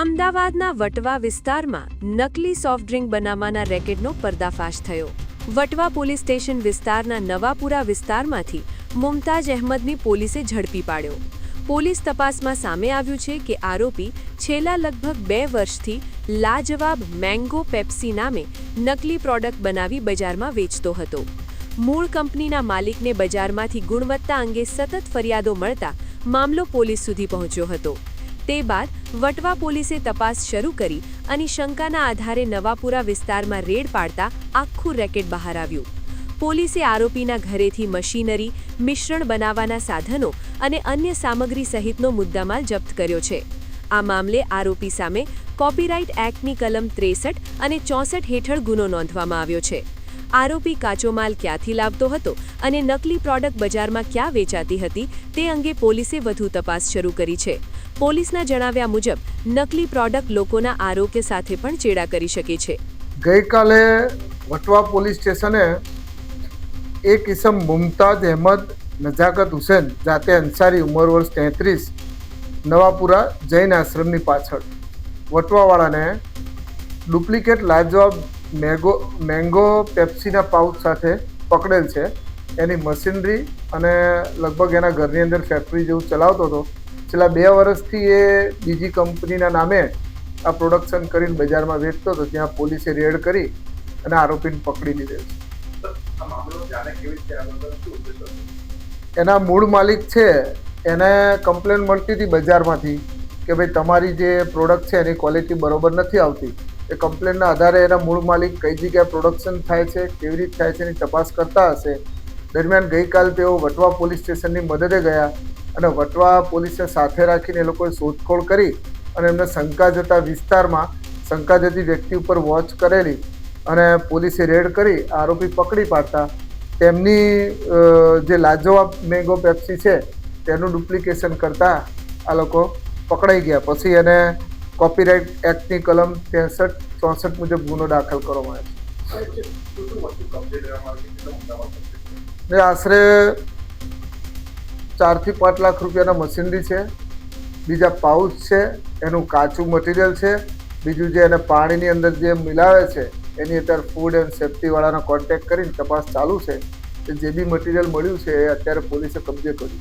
અમદાવાદના વટવા વિસ્તારમાં નકલી સોફ્ટ ડ્રિંક બનાવવાના રેકેટનો પર્દાફાશ થયો। વટવા પોલીસ સ્ટેશન વિસ્તારના નવાપુરા વિસ્તારમાંથી મુમતાજ અહેમદની પોલીસે ઝડપી પાડ્યો। પોલીસ તપાસમાં સામે આવ્યું છે કે આરોપી છેલ્લા લગભગ 2 વર્ષથી લાજવાબ મેંગો પેપ્સી નામે નકલી પ્રોડક્ટ બનાવી બજારમાં વેચતો હતો। મૂળ કંપનીના માલિકને બજારમાંથી ગુણવત્તા અંગે સતત ફરિયાદો મળતા મામલો પોલીસ સુધી પહોંચ્યો હતો। તે બાદ વટવા પોલીસે તપાસ શરૂ કરી અને શંકાના આધારે નવાપુરા વિસ્તારમાં રેડ પાડતા આખું રેકેટ બહાર આવ્યું। પોલીસે આરોપીના ઘરેથી મશીનરી, મિશ્રણ બનાવવાના સાધનો અને અન્ય સામગ્રી સહિતનો મુદ્દામાલ જપ્ત કર્યો છે। આ મામલે આરોપી સામે કોપીરાઇટ એક્ટની કલમ 63 અને 64 હેઠળ ગુનો નોંધવામાં આવ્યો છે। આરોપી કાચો માલ ક્યાંથી લાવતો હતો અને નકલી પ્રોડક્ટ બજારમાં ક્યાં વેચાતી હતી તે અંગે પોલીસે વધુ તપાસ શરૂ કરી છે। પોલીસના જણાવ્યા મુજબ નકલી પ્રોડક્ટ લોકોના આરોગ્ય સાથે પણ ચેડા કરી શકે છે। ગઈકાલે વટવા પોલીસ સ્ટેશને એક ઇસમ મુમતાજ અહેમદ નજાકત હુસેન જાતે અંસારી ઉંમર વર્ષ 33 નવાપુરા જૈન આશ્રમની પાછળ વટવાવાળાને ડુપ્લિકેટ લાજવાબ મેંગો પેપ્સીના પાઉચ સાથે પકડેલ છે। એની મશીનરી અને લગભગ એના ઘરની અંદર ફેક્ટરી જેવું ચલાવતો હતો। છેલ્લા 2 વર્ષથી એ બીજી કંપનીના નામે આ પ્રોડક્શન કરીને બજારમાં વેચતો હતો। ત્યાં પોલીસે રેડ કરી અને આરોપીને પકડી લીધેલ છે। એના મૂળ માલિક છે એને કમ્પ્લેન મળતી હતી બજારમાંથી કે ભાઈ તમારી જે પ્રોડક્ટ છે એની ક્વોલિટી બરોબર નથી આવતી। એ કમ્પ્લેનના આધારે એના મૂળ માલિક કઈ જગ્યાએ પ્રોડક્શન થાય છે, કેવી રીતે થાય છે એની તપાસ કરતા હશે। દરમિયાન ગઈકાલ તેઓ વટવા પોલીસ સ્ટેશનની મદદે ગયા અને વટવા પોલીસને સાથે રાખીને એ લોકોએ શોધખોળ કરી અને એમને શંકા જતા વિસ્તારમાં શંકા જતી વ્યક્તિ ઉપર વોચ કરેલી અને પોલીસે રેડ કરી આરોપી પકડી પાડતા તેમની જે લાજવાબ મેંગો પેપ્સી છે તેનું ડુપ્લિકેશન કરતા આ લોકો પકડાઈ ગયા। પછી એને કોપીરાઇટ એક્ટની કલમ 63, 64 મુજબ ગુનો દાખલ કરવામાં આવ્યો। આશરે 4 થી 5 લાખ રૂપિયાના મશીનરી છે, બીજા પાઉચ છે, એનું કાચું મટીરિયલ છે, બીજું જે એને પાણીની અંદર જે મિલાવે છે એની અત્યારે ફૂડ એન્ડ સેફ્ટીવાળાનો કોન્ટેક્ટ કરીને તપાસ ચાલુ છે। જે બી મટીરિયલ મળ્યું છે એ અત્યારે પોલીસે કબજે કર્યું।